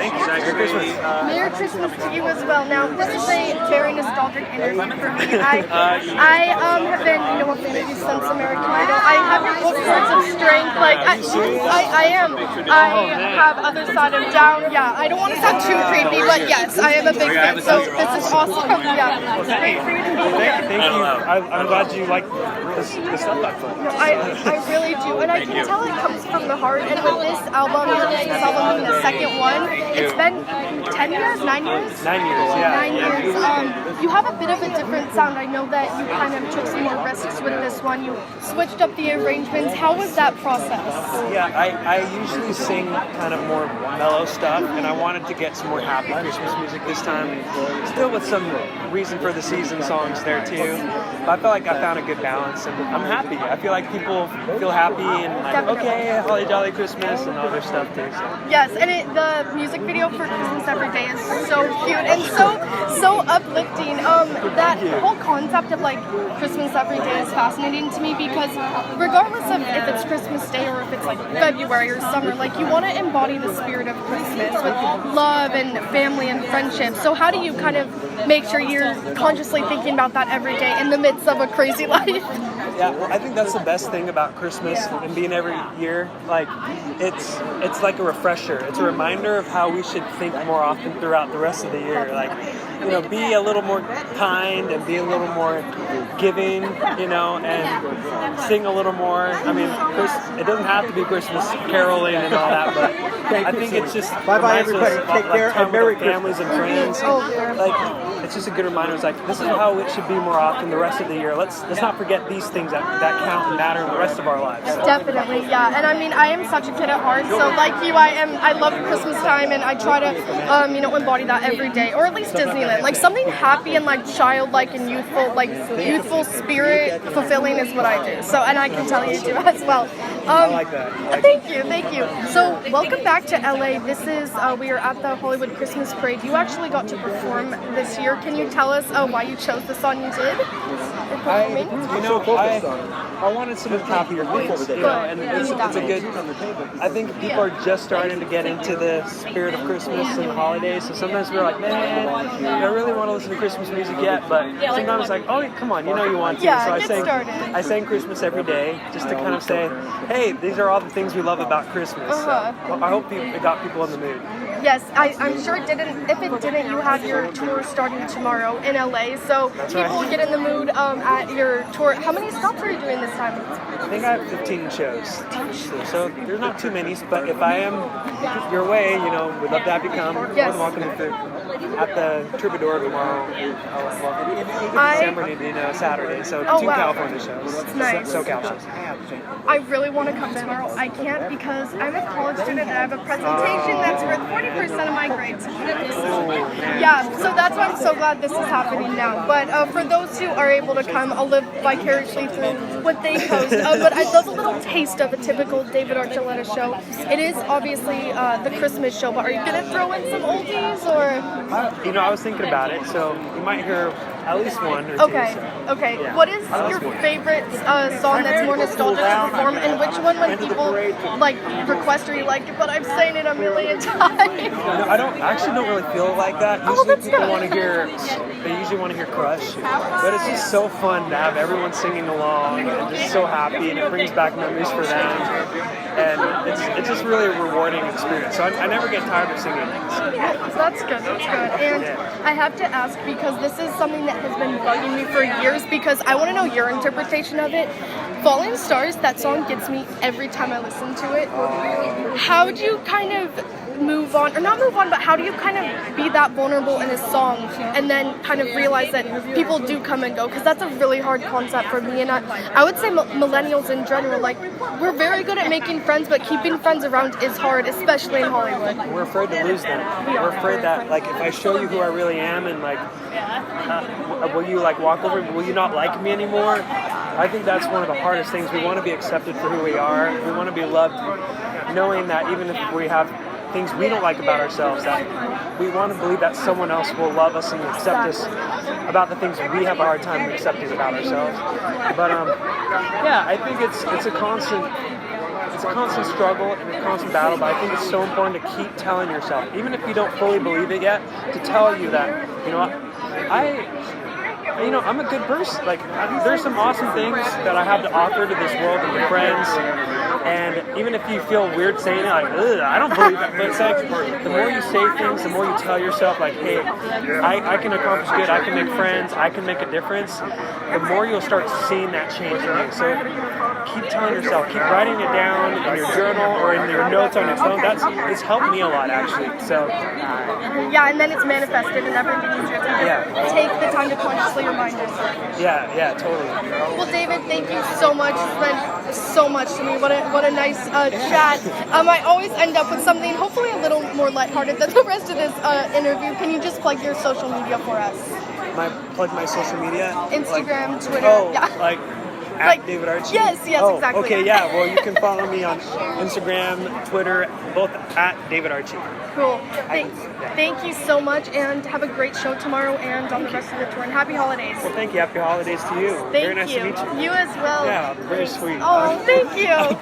Thank you. Merry Christmas. Merry Christmas to you as well. Now, this is a very nostalgic interview for me. I have been, a fan of you since American Idol. I have your book, Words of Strength. Like, I am. I have Other Side of Down. Yeah, I don't want to sound too creepy, but yes, I am a big fan. So this is awesome. Yeah, it's great for you to be here. Thank you. I'm glad you like the stuff I put. I really do, and I can tell it comes from the heart. And with this album, being the second one, it's been 10 years, 9 years? 9 years, yeah. 9 years. You have a bit of a different sound. I know that you kind of took some more risks with this one. You switched up the arrangements. How was that process? Yeah, I usually sing kind of more mellow stuff, and I wanted to get some more happy Christmas music this time, still with some Reason for the Season songs there too. But I felt like I found a good balance, and I'm happy. I feel like people feel happy and like, okay, holly jolly Christmas and all their stuff too. So. Yes, and the music video for Christmas Every Day is so cute and so uplifting. That whole concept of like Christmas Every Day is fascinating to me because regardless of if it's Christmas Day or if it's like February or summer, like you want to embody the spirit of Christmas with love and family and friendship. So how do you kind of make sure you're consciously thinking about that every day in the midst of a crazy life? Yeah, I think that's the best thing about Christmas and being every year. Like, it's like a refresher. It's a reminder of how we should think more often throughout the rest of the year. Like, be a little more kind and be a little more giving, and sing a little more. I mean, it doesn't have to be Christmas caroling and all that, but I think it's just bye everybody. Take care and Merry families and friends. Like, it's just a good reminder. It's like this is how it should be more often the rest of the year. Let's not forget these things that count and matter in the rest of our lives. So. Definitely, yeah. And I mean, I am such a kid at heart, so like you, I love Christmas time, and I try to embody that every day, or at least Disneyland. Like something happy and like childlike and youthful spirit fulfilling is what I do. So, and I can tell you do as well. I like that. Thank you. So, welcome back to LA. This is we are at the Hollywood Christmas Parade. You actually got to perform this year. Can you tell us why you chose the song you did? I wanted some happier things, and it's a good. I think people are just starting to get into the spirit of Christmas and holidays. So sometimes we're like, man, I don't really want to listen to Christmas music yet, but sometimes it's like, oh, come on, you want to. Yeah, so I sang Christmas Every Day just to kind of say, hey, these are all the things we love about Christmas. So I hope it got people in the mood. Yes, I'm sure it didn't. If it didn't, you have your tour starting tomorrow in LA. So people get in the mood at your tour. How many stops are you doing this time? I think I have 15 shows. So there's not too many, but if I am your way, we'd love to have you come. Yes. You're welcome at the Troubadour tomorrow. San Bernardino Saturday. So two California shows. Nice. SoCal shows. I really want to come tomorrow. I can't because I'm a college student and I have a presentation that's worth 40% of my grades. Yeah, so that's why I'm so glad this is happening now. But for those who are able to come, I'll live vicariously through what they post. But I'd love a little taste of a typical David Archuleta show. It is obviously the Christmas show, but are you going to throw in some oldies or? I was thinking about it, so you might hear at least one or two. Okay. Yeah. What is your favorite song that's more nostalgic to perform, and which one when people request or you like it, but I've sang it a million times? I don't really feel like that. Usually people they usually want to hear Crush, but it's just so fun to have everyone singing along and just so happy, and it brings back memories for them, and it's just really a rewarding experience. So I never get tired of singing. That's good. And I have to ask, because this is something that has been bugging me for years, because I want to know your interpretation of it. Falling Stars, that song gets me every time I listen to it. How do you kind of move on, or not move on, but how do you kind of be that vulnerable in a song and then kind of realize that people do come and go? Because that's a really hard concept for me, and I would say millennials in general, we're very good at making friends, but keeping friends around is hard, especially in Hollywood. We're afraid to lose them. We're afraid that, if I show you who I really am, and will you walk over? Will you not like me anymore? I think that's one of the hardest things. We want to be accepted for who we are. We want to be loved, knowing that even if we have things we don't like about ourselves, that we want to believe that someone else will love us and accept us about the things we have a hard time accepting about ourselves. But I think it's a constant it's a constant struggle and a constant battle, but I think it's so important to keep telling yourself, even if you don't fully believe it yet, to tell you that, you know what, I'm a good person. Like, there's some awesome things that I have to offer to this world and to friends. And even if you feel weird saying it, like, ugh, I don't believe it. But it's like, the more you say things, the more you tell yourself, like, hey, I can accomplish good, I can make friends, I can make a difference, the more you'll start seeing that change in you. So keep telling yourself, keep writing it down in your journal or in your notes on your phone. It's helped me a lot, actually. So yeah, and then it's manifested and everything easier to take the time to consciously remind yourself. Yeah, totally. Well, David, thank you so much. It's meant so much to me. What a nice chat. I always end up with something hopefully a little more lighthearted than the rest of this interview. Can you just plug your social media for us? Plug my social media? Instagram, Twitter. Like at David Archuleta? Yes, exactly. Okay, yeah. Well, you can follow me on Instagram, Twitter, both at David Archuleta. Cool. Thank you so much, and have a great show tomorrow and on the rest of the tour. And happy holidays. Well, thank you. Happy holidays to you. Very nice to meet you. You as well. Yeah, very sweet. Oh, thank you.